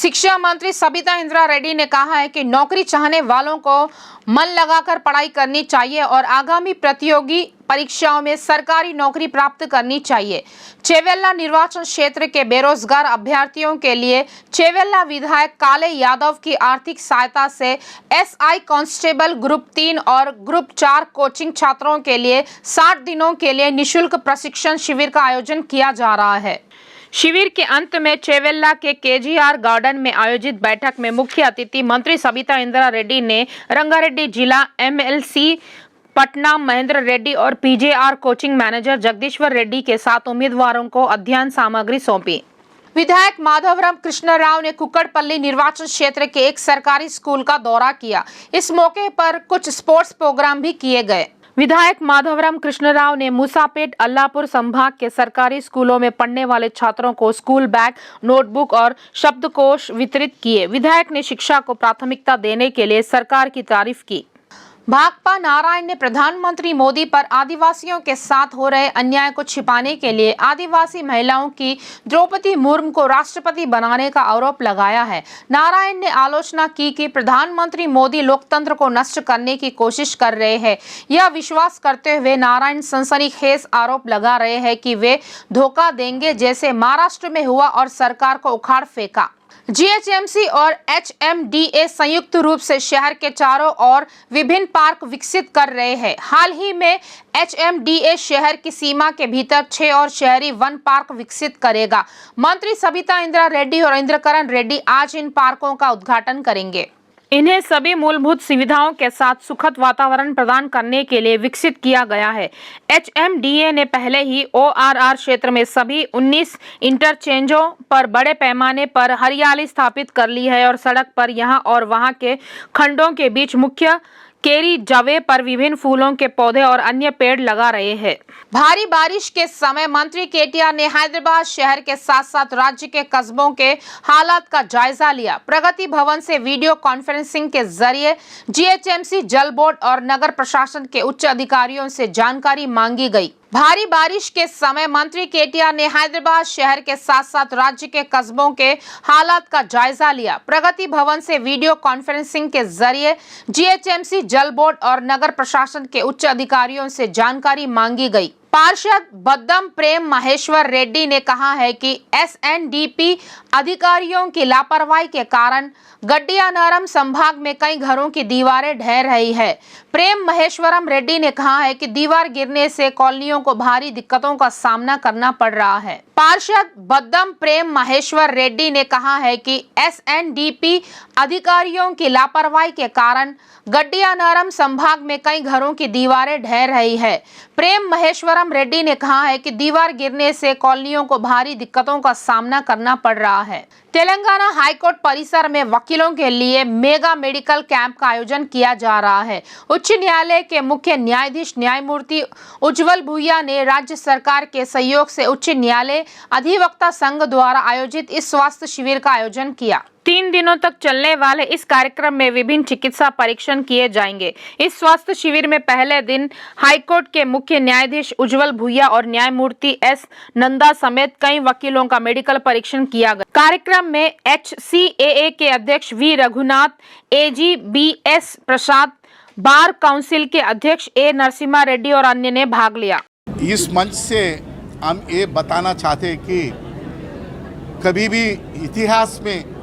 शिक्षा मंत्री सबिता इंद्रा रेड्डी ने कहा है कि नौकरी चाहने वालों को मन लगाकर पढ़ाई करनी चाहिए और आगामी प्रतियोगी परीक्षाओं में सरकारी नौकरी प्राप्त करनी चाहिए। चेवेल्ला निर्वाचन क्षेत्र के बेरोजगार अभ्यर्थियों के लिए चेवेल्ला विधायक काले यादव की आर्थिक सहायता से एसआई कांस्टेबल ग्रुप 3 और ग्रुप 4 कोचिंग छात्रों के लिए 60 दिनों के लिए निःशुल्क प्रशिक्षण शिविर का आयोजन किया जा रहा है। शिविर के अंत में चेवेल्ला के केजीआर गार्डन में आयोजित बैठक में मुख्य अतिथि मंत्री सबिता इंद्रा रेड्डी ने रंगारेड्डी जिला एमएलसी पटना महेंद्र रेड्डी और पीजेआर कोचिंग मैनेजर जगदीश्वर रेड्डी के साथ उम्मीदवारों को अध्ययन सामग्री सौंपी। विधायक माधवराम कृष्णराव ने कुक्कड़पल्ली निर्वाचन क्षेत्र के एक सरकारी स्कूल का दौरा किया। इस मौके पर कुछ स्पोर्ट्स प्रोग्राम भी किए गए। विधायक माधवराम कृष्णराव ने मूसापेट अल्लाहपुर संभाग के सरकारी स्कूलों में पढ़ने वाले छात्रों को स्कूल बैग, नोटबुक और शब्दकोश वितरित किए। विधायक ने शिक्षा को प्राथमिकता देने के लिए सरकार की तारीफ की। भाकपा नारायण ने प्रधानमंत्री मोदी पर आदिवासियों के साथ हो रहे अन्याय को छिपाने के लिए आदिवासी महिलाओं की द्रौपदी मुर्मू को राष्ट्रपति बनाने का आरोप लगाया है। नारायण ने आलोचना की कि प्रधानमंत्री मोदी लोकतंत्र को नष्ट करने की कोशिश कर रहे हैं। यह विश्वास करते हुए नारायण सनसनीखेज आरोप लगा रहे हैं कि वे धोखा देंगे, जैसे महाराष्ट्र में हुआ और सरकार को उखाड़ फेंका। जीएचएमसी और एचएमडीए संयुक्त रूप से शहर के चारों ओर विभिन्न पार्क विकसित कर रहे हैं। हाल ही में एचएमडीए शहर की सीमा के भीतर 6 और शहरी वन पार्क विकसित करेगा। मंत्री सबिता इंद्रा रेड्डी और इंद्रकरण रेड्डी आज इन पार्कों का उद्घाटन करेंगे। इन्हें सभी मूलभूत सुविधाओं के साथ सुखद वातावरण प्रदान करने के लिए विकसित किया गया है। एचएमडीए ने पहले ही ओआरआर क्षेत्र में सभी 19 इंटरचेंजों पर बड़े पैमाने पर हरियाली स्थापित कर ली है और सड़क पर यहां और वहां के खंडों के बीच मुख्य केरी जवे पर विभिन्न फूलों के पौधे और अन्य पेड़ लगा रहे हैं। भारी बारिश के समय मंत्री केटीआर ने हैदराबाद शहर के साथ साथ राज्य के कस्बों के हालात का जायजा लिया। प्रगति भवन से वीडियो कॉन्फ्रेंसिंग के जरिए जीएचएमसी, जल बोर्ड और नगर प्रशासन के उच्च अधिकारियों से जानकारी मांगी गई। भारी बारिश के समय मंत्री केटीआर ने हैदराबाद शहर के साथ साथ राज्य के कस्बों के हालात का जायजा लिया। प्रगति भवन से वीडियो कॉन्फ्रेंसिंग के जरिए जीएचएमसी, जल बोर्ड और नगर प्रशासन के उच्च अधिकारियों से जानकारी मांगी गई। पार्षद बद्दम प्रेम महेश्वर रेड्डी ने कहा है कि एसएनडीपी अधिकारियों की लापरवाही के कारण गड्डियानारम संभाग में कई घरों की दीवारें ढह रही है। प्रेम महेश्वरम रेड्डी ने कहा है कि दीवार गिरने से कॉलोनियों को भारी दिक्कतों का सामना करना पड़ रहा है। पार्षद बद्दम प्रेम महेश्वर रेड्डी ने कहा है कि एसएनडीपी अधिकारियों की लापरवाही के कारण गड्डियानारम संभाग में कई घरों की दीवारें ढह रही है। प्रेम महेश्वरम रेड्डी ने कहा है कि दीवार गिरने से कॉलोनियों को भारी दिक्कतों का सामना करना पड़ रहा है। तेलंगाना हाईकोर्ट परिसर में वकीलों के लिए मेगा मेडिकल कैंप का आयोजन किया जा रहा है। उच्च न्यायालय के मुख्य न्यायाधीश न्यायमूर्ति उज्जवल भुइया ने राज्य सरकार के सहयोग से उच्च न्यायालय अधिवक्ता संघ द्वारा आयोजित इस स्वास्थ्य शिविर का आयोजन किया। 3 दिनों तक चलने वाले इस कार्यक्रम में विभिन्न चिकित्सा परीक्षण किए जाएंगे। इस स्वास्थ्य शिविर में पहले दिन हाईकोर्ट के मुख्य न्यायाधीश उज्जवल भुइया और न्यायमूर्ति एस नंदा समेत कई वकीलों का मेडिकल परीक्षण किया गया। कार्यक्रम में एचसीएए के अध्यक्ष V Raghunath, AG BS Prasad, bar council के अध्यक्ष ए नरसिम्हा रेड्डी और अन्य ने भाग लिया। इस मंच से हम ये बताना चाहते हैं कि कभी भी इतिहास में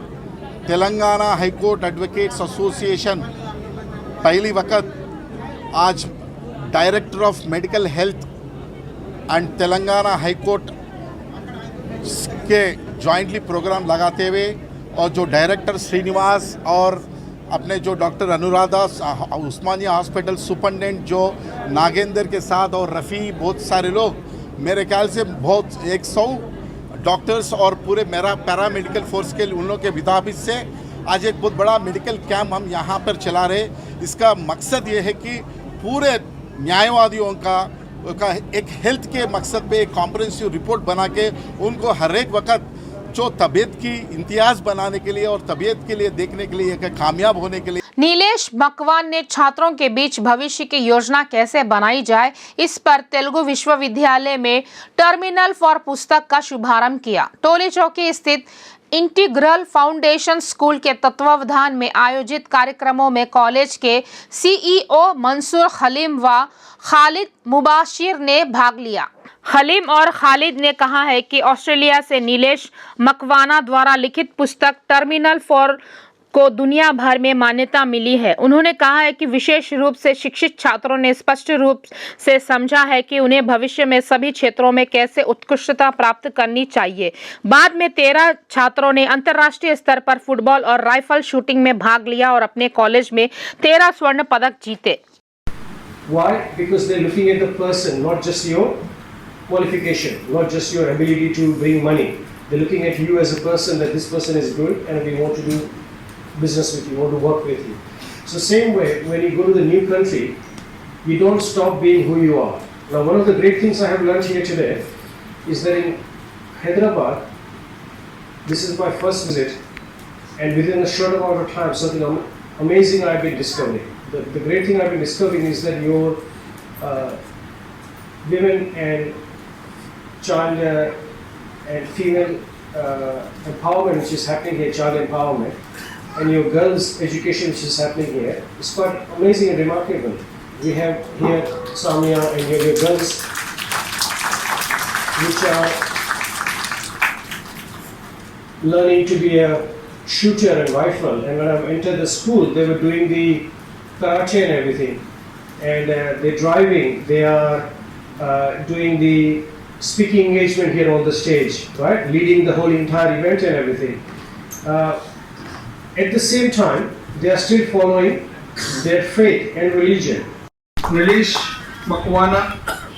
तेलंगाना हाईकोर्ट एडवोकेट्स एसोसिएशन पहली वक्त आज director of medical health and Telangana high court के जॉइंटली प्रोग्राम लगाते हुए और जो डायरेक्टर श्रीनिवास और अपने जो डॉक्टर अनुराधा उस्मानिया हॉस्पिटल सुपरिटेंडेंट जो नागेंद्र के साथ और रफ़ी, बहुत सारे लोग, मेरे ख्याल से बहुत 100 डॉक्टर्स और पूरे मेरा पैरामेडिकल फोर्स के उन लोगों के विधापित से आज एक बहुत बड़ा मेडिकल कैंप हम यहाँ पर चला रहे। इसका मकसद ये है कि पूरे न्यायवादियों का एक हेल्थ के मकसद पे एक कॉम्प्रिहेंसिव रिपोर्ट बना के उनको हर एक वक्त जो तबीयत की इम्तियाज बनाने के लिए और तबीयत के लिए देखने के लिए, कामयाब होने के लिए। नीलेश मकवान ने छात्रों के बीच भविष्य की योजना कैसे बनाई जाए, इस पर तेलुगु विश्वविद्यालय में टर्मिनल फॉर पुस्तक का शुभारंभ किया। टोली चौकी स्थित इंटीग्रल फाउंडेशन स्कूल के तत्वावधान में आयोजित कार्यक्रमों में कॉलेज के सीईओ मंसूर हलीम व खालिद मुबाशिर ने भाग लिया। हलीम और खालिद ने कहा है कि ऑस्ट्रेलिया से नीलेश मकवाना द्वारा लिखित पुस्तक टर्मिनल 4 को दुनिया भर में मान्यता मिली है। उन्होंने कहा है कि विशेष रूप से शिक्षित छात्रों ने स्पष्ट रूप से समझा है कि उन्हें भविष्य में सभी क्षेत्रों में कैसे उत्कृष्टता प्राप्त करनी चाहिए। बाद में 13 छात्रों ने अंतर्राष्ट्रीय स्तर पर फुटबॉल और राइफल शूटिंग में भाग लिया और अपने कॉलेज में 13 स्वर्ण पदक जीते। Why? Because they're looking at the person, not just your qualification, not just your ability to bring money. They're looking at you as a person, that this person is good and we want to do business with you, want to work with you. So same way, when you go to the new country, you don't stop being who you are. Now one of the great things I have learned here today is that in Hyderabad, this is my first visit, and within a short amount of time, something amazing I've been discovering. The great thing I've been discovering is that your women and child and female empowerment which is happening here, child empowerment, and your girls' education which is happening here is quite amazing and remarkable. We have here Samia and your girls which are learning to be a shooter and rifle, and when I entered the school they were doing the karate and everything, and they're driving, they are doing the speaking engagement here on the stage, right, leading the whole entire event and everything. At the same time, they are still following their faith and religion. Nilesh Makwana,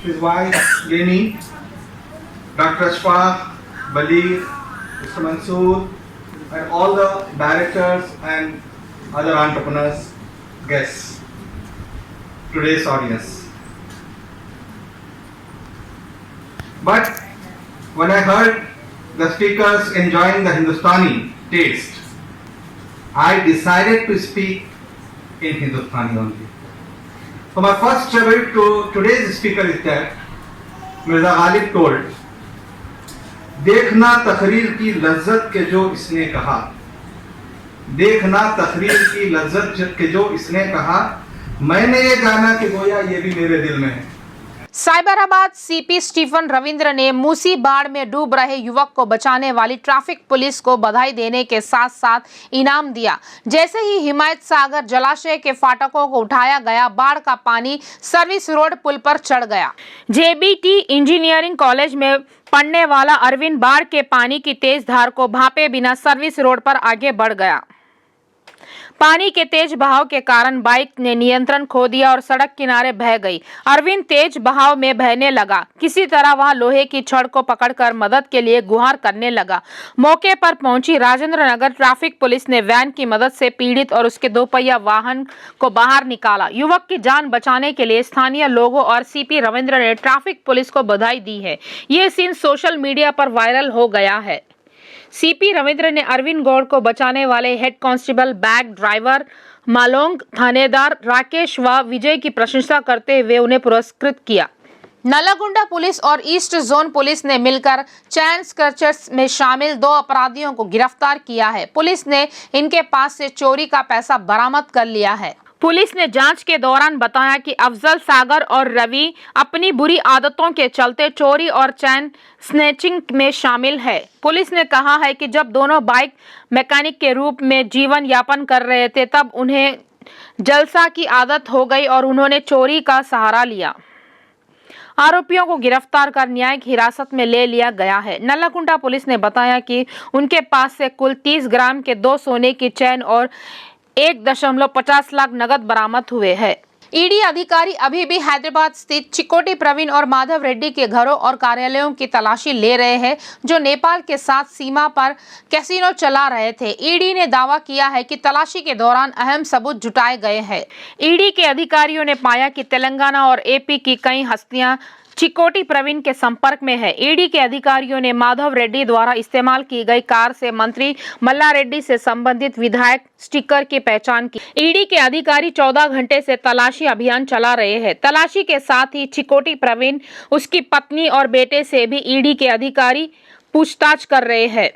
his wife Leni, Dr. Ashfaq, Balir, Mr. Mansoor, and all the directors and other entrepreneurs, guests, today's audience. But when I heard the speakers enjoying the Hindustani taste, I decided to speak in Hindustani only. So my first tribute to today's speaker is that Mirza Ghalib told, देखना तकरीर की लज्जत के जो इसने कहा, देखना तकरीर की लज्जत के जो इसने कहा, मैंने ये जाना कि गोया ये भी मेरे दिल में है। साइबराबाद सीपी स्टीफन रविंद्र ने मूसी बाढ़ में डूब रहे युवक को बचाने वाली ट्रैफिक पुलिस को बधाई देने के साथ साथ इनाम दिया। जैसे ही हिमायत सागर जलाशय के फाटकों को उठाया गया, बाढ़ का पानी सर्विस रोड पुल पर चढ़ गया। जेबीटी इंजीनियरिंग कॉलेज में पढ़ने वाला अरविंद बाढ़ के पानी की तेज धार को भांपे बिना सर्विस रोड पर आगे बढ़ गया। पानी के तेज बहाव के कारण बाइक ने नियंत्रण खो दिया और सड़क किनारे बह गई। अरविंद तेज बहाव में बहने लगा। किसी तरह वह लोहे की छड़ को पकड़कर मदद के लिए गुहार करने लगा। मौके पर पहुंची राजेंद्र नगर ट्रैफिक पुलिस ने वैन की मदद से पीड़ित और उसके 2 पहिया वाहन को बाहर निकाला। युवक की जान बचाने के लिए स्थानीय लोगों और सीपी रविंद्र ने ट्रैफिक पुलिस को बधाई दी है। ये सीन सोशल मीडिया पर वायरल हो गया है। सीपी रविंद्र ने अरविंद गौड़ को बचाने वाले हेड कांस्टेबल, बैग ड्राइवर, मालोंग थानेदार राकेश व विजय की प्रशंसा करते हुए उन्हें पुरस्कृत किया। नलागुंडा पुलिस और ईस्ट जोन पुलिस ने मिलकर चैन स्क्रैचर्स में शामिल 2 अपराधियों को गिरफ्तार किया है। पुलिस ने इनके पास से चोरी का पैसा बरामद कर लिया है। पुलिस ने जांच के दौरान बताया कि अफजल, सागर और रवि अपनी बुरी आदतों के चलते चोरी और चैन स्नैचिंग में शामिल है। पुलिस ने कहा है कि जब दोनों बाइक मैकेनिक के रूप में जीवन यापन कर रहे थे, तब उन्हें जलसा की आदत हो गई और उन्होंने चोरी का सहारा लिया। आरोपियों को गिरफ्तार कर न्यायिक हिरासत में ले लिया गया है। नलाकुंडा पुलिस ने बताया कि उनके पास से कुल 30 ग्राम के 2 सोने की चैन और 1.50 लाख नगद बरामद हुए हैं। ईडी अधिकारी अभी भी हैदराबाद स्थित चिकोटी प्रवीण और माधव रेड्डी के घरों और कार्यालयों की तलाशी ले रहे हैं, जो नेपाल के साथ सीमा पर कैसीनो चला रहे थे। ईडी ने दावा किया है कि तलाशी के दौरान अहम सबूत जुटाए गए हैं। ईडी के अधिकारियों ने पाया कि तेलंगाना और एपी की कई हस्तियां चिकोटी प्रवीण के संपर्क में है। ईडी के अधिकारियों ने माधव रेड्डी द्वारा इस्तेमाल की गई कार से मंत्री मल्ला रेड्डी से संबंधित विधायक स्टिकर की पहचान की। ईडी के अधिकारी 14 घंटे से तलाशी अभियान चला रहे हैं। तलाशी के साथ ही चिकोटी प्रवीण, उसकी पत्नी और बेटे से भी ईडी के अधिकारी पूछताछ कर रहे हैं।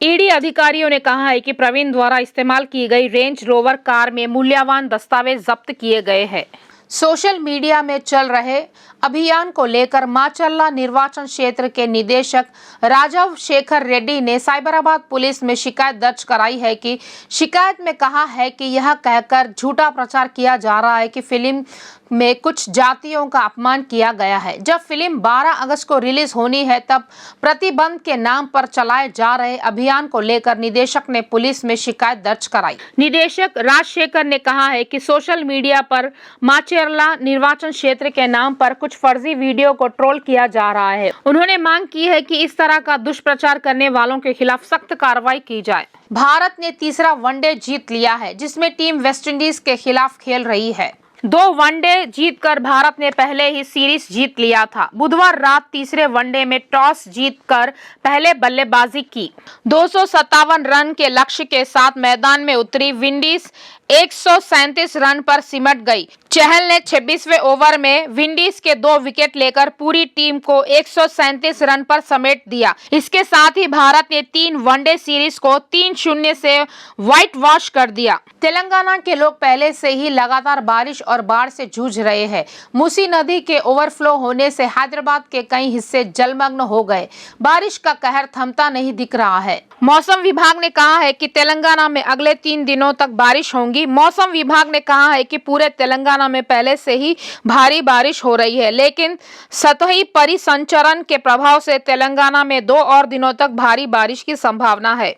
ईडी अधिकारियों ने कहा है कि प्रवीण द्वारा इस्तेमाल की गई रेंज रोवर कार में मूल्यवान दस्तावेज जब्त किए गए हैं। सोशल मीडिया में चल रहे अभियान को लेकर माचल्ला निर्वाचन क्षेत्र के निदेशक राजव शेखर रेड्डी ने साइबराबाद पुलिस में शिकायत दर्ज कराई है कि शिकायत में कहा है कि यह कहकर झूठा प्रचार किया जा रहा है कि फिल्म में कुछ जातियों का अपमान किया गया है। जब फिल्म 12 अगस्त को रिलीज होनी है तब प्रतिबंध के नाम पर चलाए जा रहे अभियान को लेकर निदेशक ने पुलिस में शिकायत दर्ज कराई। निदेशक राजशेखर ने कहा है कि सोशल मीडिया पर माचेरला निर्वाचन क्षेत्र के नाम पर कुछ फर्जी वीडियो को ट्रोल किया जा रहा है। उन्होंने मांग की है कि इस तरह का दुष्प्रचार करने वालों के खिलाफ सख्त कार्रवाई की जाए। भारत ने तीसरा वनडे जीत लिया है, जिसमें टीम वेस्टइंडीज के खिलाफ खेल रही है। 2 वनडे जीतकर भारत ने पहले ही सीरीज जीत लिया था। बुधवार रात तीसरे वनडे में टॉस जीतकर पहले बल्लेबाजी की। 257 रन के लक्ष्य के साथ मैदान में उतरी विंडीज 137 रन पर सिमट गई। चहल ने 26वें ओवर में विंडीज के 2 विकेट लेकर पूरी टीम को 137 रन पर समेट दिया। इसके साथ ही भारत ने 3 वनडे सीरीज को 3-0 से व्हाइट वॉश कर दिया। तेलंगाना के लोग पहले से ही लगातार बारिश और बाढ़ से जूझ रहे हैं। मूसी नदी के ओवरफ्लो होने से हैदराबाद के कई हिस्से जलमग्न हो गए। बारिश का कहर थमता नहीं दिख रहा है। मौसम विभाग ने कहा है कि तेलंगाना में अगले 3 दिनों तक बारिश होगी। मौसम विभाग ने कहा है कि पूरे तेलंगाना में पहले से ही भारी बारिश हो रही है, लेकिन सतही परिसंचरण के प्रभाव से तेलंगाना में 2 और दिनों तक भारी बारिश की संभावना है।